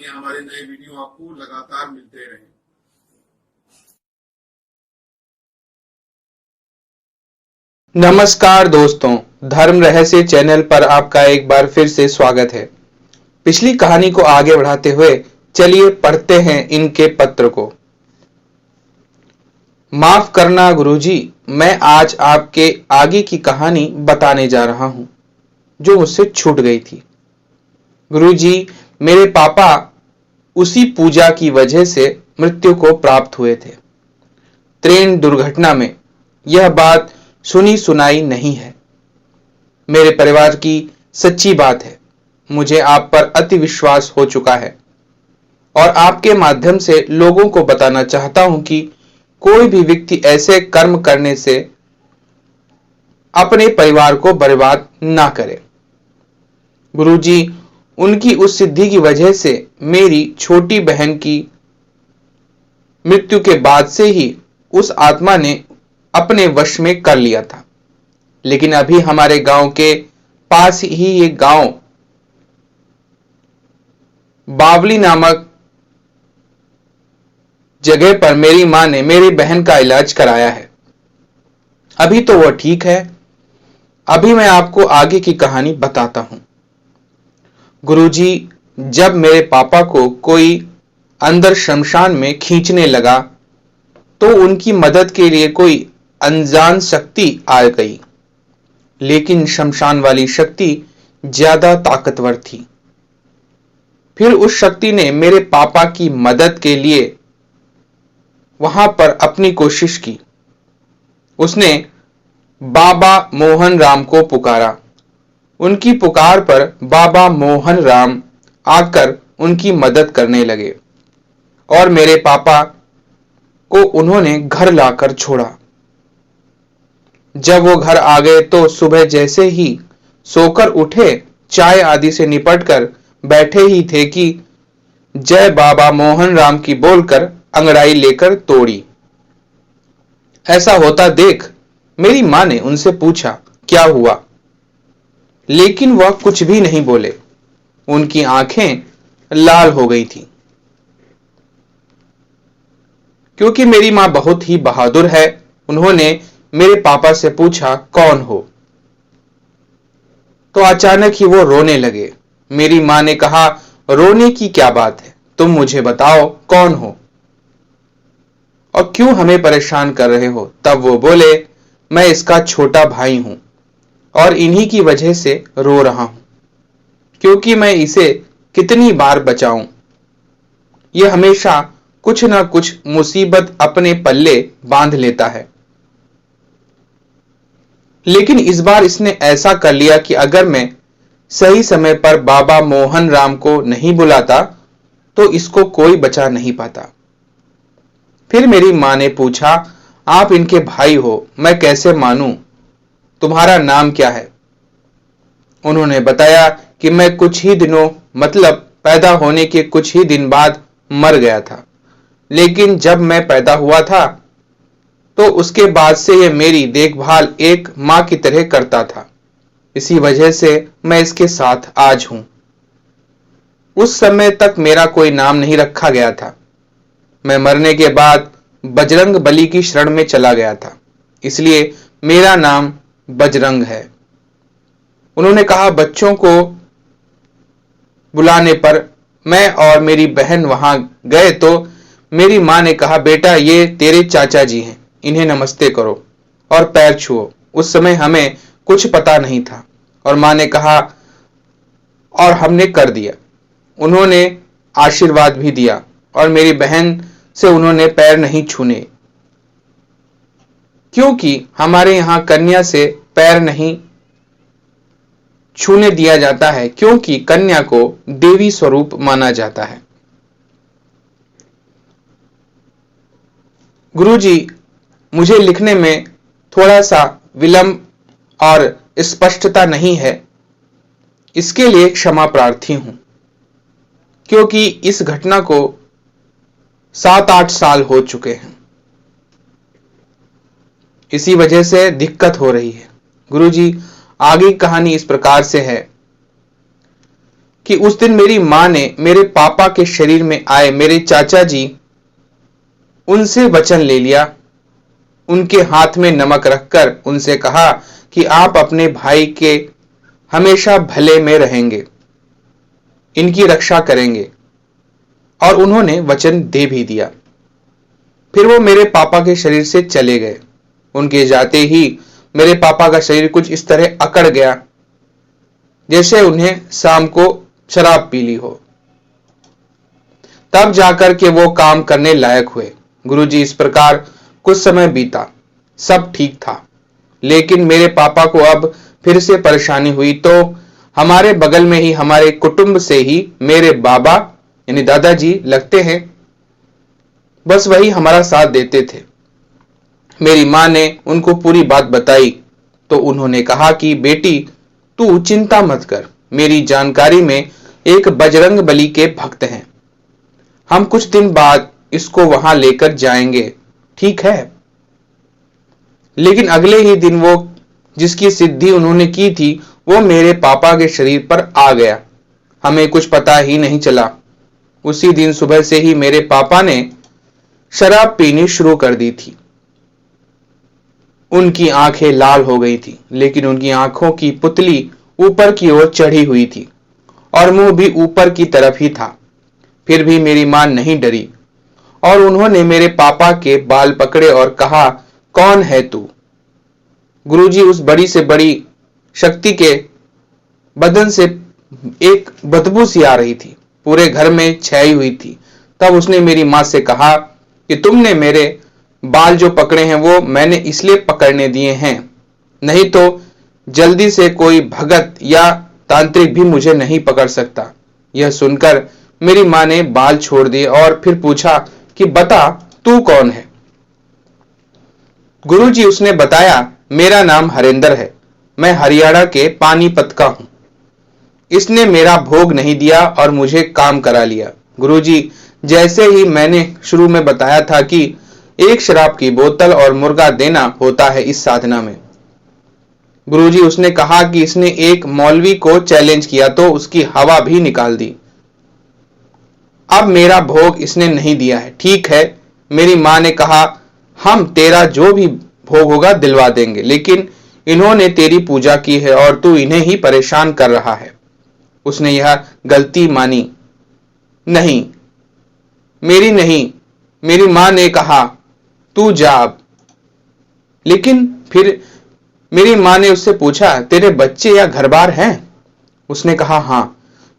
ताकि हमारे नए वीडियो आपको लगातार मिलते रहें। नमस्कार दोस्तों, धर्म रहस्य चैनल पर आपका एक बार फिर से स्वागत है। पिछली कहानी को आगे बढ़ाते हुए चलिए पढ़ते हैं इनके पत्र को। माफ करना गुरुजी, मैं आज आपके आगे की कहानी बताने जा रहा हूं जो मुझसे छूट गई थी। गुरुजी, मेरे पापा उसी पूजा की वजह से मृत्यु को प्राप्त हुए थे। ट्रेन दुर्घटना में। यह बात सुनी सुनाई नहीं है, मेरे परिवार की सच्ची बात है। मुझे आप पर अति विश्वास हो चुका है और आपके माध्यम से लोगों को बताना चाहता हूं कि कोई भी व्यक्ति ऐसे कर्म करने से अपने परिवार को बर्बाद ना करे। गुरुजी, उनकी उस सिद्धि की वजह से मेरी छोटी बहन की मृत्यु के बाद से ही उस आत्मा ने अपने वश में कर लिया था। लेकिन अभी हमारे गांव के पास ही एक गांव बावली नामक जगह पर मेरी मां ने मेरी बहन का इलाज कराया है। अभी तो वह ठीक है। अभी मैं आपको आगे की कहानी बताता हूं। गुरुजी, जब मेरे पापा को कोई अंदर शमशान में खींचने लगा तो उनकी मदद के लिए कोई अनजान शक्ति आ गई, लेकिन शमशान वाली शक्ति ज्यादा ताकतवर थी। फिर उस शक्ति ने मेरे पापा की मदद के लिए वहां पर अपनी कोशिश की। उसने बाबा मोहन राम को पुकारा। उनकी पुकार पर बाबा मोहन राम आकर उनकी मदद करने लगे और मेरे पापा को उन्होंने घर लाकर छोड़ा। जब वो घर आ गए तो सुबह जैसे ही सोकर उठे, चाय आदि से निपटकर बैठे ही थे कि जय बाबा मोहन राम की बोलकर अंगड़ाई लेकर तोड़ी। ऐसा होता देख मेरी मां ने उनसे पूछा, क्या हुआ? लेकिन वह कुछ भी नहीं बोले। उनकी आंखें लाल हो गई थी। क्योंकि मेरी मां बहुत ही बहादुर है, उन्होंने मेरे पापा से पूछा, कौन हो? तो अचानक ही वो रोने लगे। मेरी मां ने कहा, रोने की क्या बात है, तुम मुझे बताओ कौन हो और क्यों हमें परेशान कर रहे हो? तब वो बोले, मैं इसका छोटा भाई हूं और इन्हीं की वजह से रो रहा हूं, क्योंकि मैं इसे कितनी बार बचाऊं, ये हमेशा कुछ ना कुछ मुसीबत अपने पल्ले बांध लेता है। लेकिन इस बार इसने ऐसा कर लिया कि अगर मैं सही समय पर बाबा मोहन राम को नहीं बुलाता तो इसको कोई बचा नहीं पाता। फिर मेरी मां ने पूछा, आप इनके भाई हो, मैं कैसे मानूं? तुम्हारा नाम क्या है? उन्होंने बताया कि मैं कुछ ही दिनों, मतलब पैदा होने के कुछ ही दिन बाद मर गया था। लेकिन जब मैं पैदा हुआ था तो उसके बाद से यह मेरी देखभाल एक मां की तरह करता था। इसी वजह से मैं इसके साथ आज हूं। उस समय तक मेरा कोई नाम नहीं रखा गया था। मैं मरने के बाद बजरंग बली की शरण में चला गया था, इसलिए मेरा नाम बजरंग है। उन्होंने कहा, बच्चों को बुलाने पर मैं और मेरी बहन वहां गए तो मेरी मां ने कहा, बेटा ये तेरे चाचा जी हैं, इन्हें नमस्ते करो और पैर छुओ। उस समय हमें कुछ पता नहीं था और मां ने कहा और हमने कर दिया। उन्होंने आशीर्वाद भी दिया और मेरी बहन से उन्होंने पैर नहीं छूने, क्योंकि हमारे यहां कन्या से पैर नहीं छूने दिया जाता है, क्योंकि कन्या को देवी स्वरूप माना जाता है। गुरुजी, मुझे लिखने में थोड़ा सा विलंब और स्पष्टता नहीं है, इसके लिए क्षमा प्रार्थी हूं, क्योंकि इस घटना को 7-8 साल हो चुके हैं। इसी वजह से दिक्कत हो रही है। गुरुजी, आगे की कहानी इस प्रकार से है कि उस दिन मेरी मां ने मेरे पापा के शरीर में आए मेरे चाचा जी उनसे वचन ले लिया। उनके हाथ में नमक रखकर उनसे कहा कि आप अपने भाई के हमेशा भले में रहेंगे, इनकी रक्षा करेंगे, और उन्होंने वचन दे भी दिया। फिर वो मेरे पापा के शरीर से चले गए। उनके जाते ही मेरे पापा का शरीर कुछ इस तरह अकड़ गया जैसे उन्हें शाम को शराब पी ली हो। तब जाकर के वो काम करने लायक हुए। गुरुजी, इस प्रकार कुछ समय बीता, सब ठीक था, लेकिन मेरे पापा को अब फिर से परेशानी हुई। तो हमारे बगल में ही हमारे कुटुंब से ही मेरे बाबा यानी दादाजी लगते हैं, बस वही हमारा साथ देते थे। मेरी मां ने उनको पूरी बात बताई तो उन्होंने कहा कि बेटी, तू चिंता मत कर, मेरी जानकारी में एक बजरंग बली के भक्त हैं, हम कुछ दिन बाद इसको वहां लेकर जाएंगे, ठीक है। लेकिन अगले ही दिन वो जिसकी सिद्धि उन्होंने की थी वो मेरे पापा के शरीर पर आ गया। हमें कुछ पता ही नहीं चला। उसी दिन सुबह से ही मेरे पापा ने शराब पीनी शुरू कर दी थी। उनकी आंखें लाल हो गई थी, लेकिन उनकी आंखों की पुतली ऊपर की ओर चढ़ी हुई थी और मुंह भी ऊपर की तरफ ही था। फिर भी मेरी मां नहीं डरी और उन्होंने मेरे पापा के बाल पकड़े और कहा, कौन है तू? गुरुजी, उस बड़ी से बड़ी शक्ति के बदन से एक बदबू सी आ रही थी, पूरे घर में छाई हुई थी। तब उसने मेरी मां से कहा कि तुमने मेरे बाल जो पकड़े हैं वो मैंने इसलिए पकड़ने दिए हैं, नहीं तो जल्दी से कोई भगत या तांत्रिक भी मुझे नहीं पकड़ सकता। यह सुनकर मेरी मां ने बाल छोड़ दिए और फिर पूछा कि बता तू कौन है? गुरुजी, उसने बताया, मेरा नाम हरेंद्र है, मैं हरियाणा के पानीपत का हूं। इसने मेरा भोग नहीं दिया और मुझे काम करा लिया। गुरुजी, जैसे ही मैंने शुरू में बताया था कि एक शराब की बोतल और मुर्गा देना होता है इस साधना में। गुरुजी, उसने कहा कि इसने एक मौलवी को चैलेंज किया तो उसकी हवा भी निकाल दी। अब मेरा भोग इसने नहीं दिया है, ठीक है। मेरी मां ने कहा, हम तेरा जो भी भोग होगा दिलवा देंगे, लेकिन इन्होंने तेरी पूजा की है और तू इन्हें ही परेशान कर रहा है। उसने यह गलती मानी। नहीं, मेरी नहीं। मेरी मां ने कहा, तू जा अब। लेकिन फिर मेरी मां ने उससे पूछा, तेरे बच्चे या घर बार हैं? उसने कहा, हां,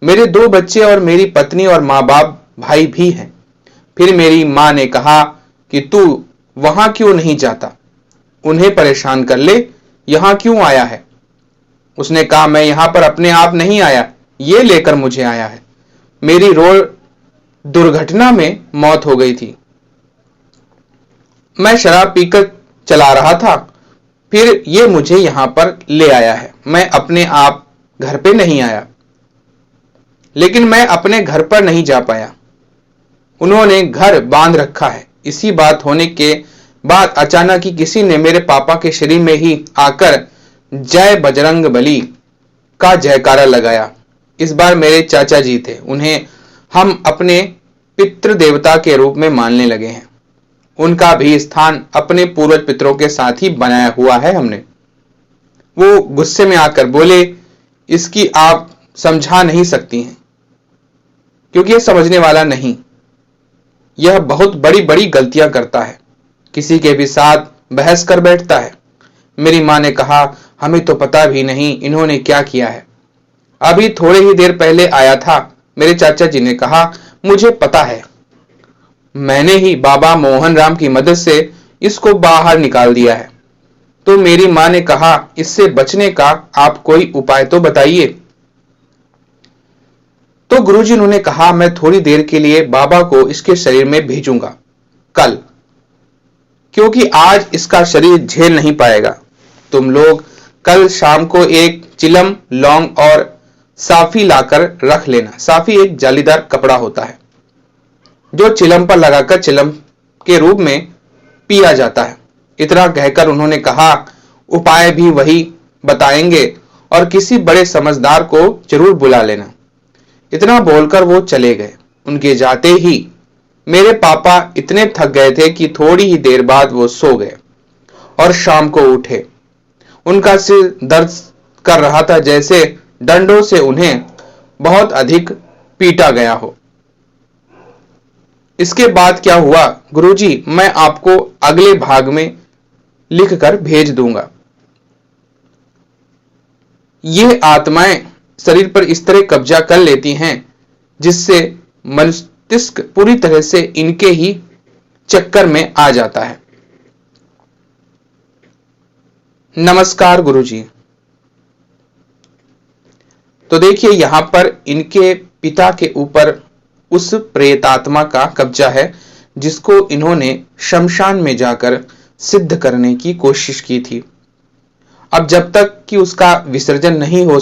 मेरे 2 बच्चे और मेरी पत्नी और माँ बाप भाई भी हैं। फिर मेरी मां ने कहा कि तू वहां क्यों नहीं जाता, उन्हें परेशान कर ले, यहां क्यों आया है? उसने कहा, मैं यहां पर अपने आप नहीं आया, ये लेकर मुझे आया है। मेरी रोड दुर्घटना में मौत हो गई थी, मैं शराब पीकर चला रहा था, फिर ये मुझे यहां पर ले आया है। मैं अपने आप घर पे नहीं आया, लेकिन मैं अपने घर पर नहीं जा पाया, उन्होंने घर बांध रखा है। इसी बात होने के बाद अचानक ही किसी ने मेरे पापा के शरीर में ही आकर जय बजरंग बली का जयकारा लगाया। इस बार मेरे चाचा जी थे, उन्हें हम अपने पितृ देवता के रूप में मानने लगे हैं। उनका भी स्थान अपने पूर्वज पितरों के साथ ही बनाया हुआ है हमने। वो गुस्से में आकर बोले, इसकी आप समझा नहीं सकती हैं, क्योंकि यह समझने वाला नहीं, यह बहुत बड़ी बड़ी गलतियां करता है, किसी के भी साथ बहस कर बैठता है। मेरी मां ने कहा, हमें तो पता भी नहीं इन्होंने क्या किया है, अभी थोड़े ही देर पहले आया था। मेरे चाचा जी ने कहा, मुझे पता है, मैंने ही बाबा मोहन राम की मदद से इसको बाहर निकाल दिया है। तो मेरी मां ने कहा, इससे बचने का आप कोई उपाय तो बताइए। तो गुरुजी ने कहा, मैं थोड़ी देर के लिए बाबा को इसके शरीर में भेजूंगा कल, क्योंकि आज इसका शरीर झेल नहीं पाएगा। तुम लोग कल शाम को एक चिलम, लौंग और साफी लाकर रख लेना। साफी एक जालीदार कपड़ा होता है जो चिलम पर लगाकर चिलम के रूप में पिया जाता है। इतना कहकर उन्होंने कहा, उपाय भी वही बताएंगे और किसी बड़े समझदार को जरूर बुला लेना। इतना बोलकर वो चले गए। उनके जाते ही मेरे पापा इतने थक गए थे कि थोड़ी ही देर बाद वो सो गए और शाम को उठे। उनका सिर दर्द कर रहा था, जैसे डंडों से उन्हें बहुत अधिक पीटा गया हो। इसके बाद क्या हुआ गुरुजी, मैं आपको अगले भाग में लिखकर भेज दूंगा। ये आत्माएं शरीर पर इस तरह कब्जा कर लेती हैं जिससे मस्तिष्क पूरी तरह से इनके ही चक्कर में आ जाता है। नमस्कार गुरुजी। तो देखिए यहां पर इनके पिता के ऊपर उस प्रेतात्मा का कब्जा है जिसको इन्होंने शमशान में जाकर सिद्ध करने की कोशिश की थी। अब जब तक कि उसका विसर्जन नहीं हो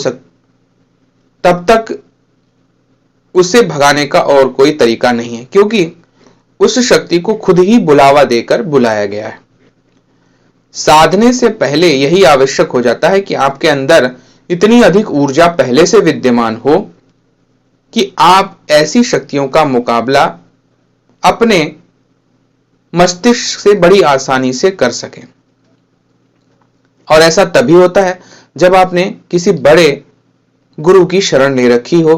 तब तक उसे भगाने का और कोई तरीका नहीं है, क्योंकि उस शक्ति को खुद ही बुलावा देकर बुलाया गया है। साधने से पहले यही आवश्यक हो जाता है कि आपके अंदर इतनी अधिक ऊर्जा पहले से विद्यमान हो कि आप ऐसी शक्तियों का मुकाबला अपने मस्तिष्क से बड़ी आसानी से कर सकें। और ऐसा तभी होता है जब आपने किसी बड़े गुरु की शरण ले रखी हो,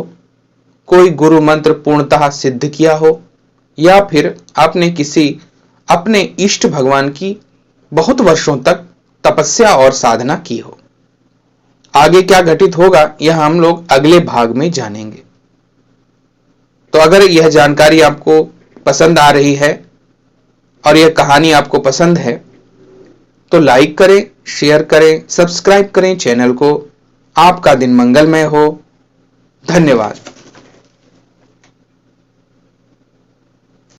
कोई गुरु मंत्र पूर्णतः सिद्ध किया हो, या फिर आपने किसी अपने इष्ट भगवान की बहुत वर्षों तक तपस्या और साधना की हो। आगे क्या घटित होगा यह हम लोग अगले भाग में जानेंगे। तो अगर यह जानकारी आपको पसंद आ रही है और यह कहानी आपको पसंद है तो लाइक करें, शेयर करें, सब्सक्राइब करें चैनल को। आपका दिन मंगलमय हो। धन्यवाद।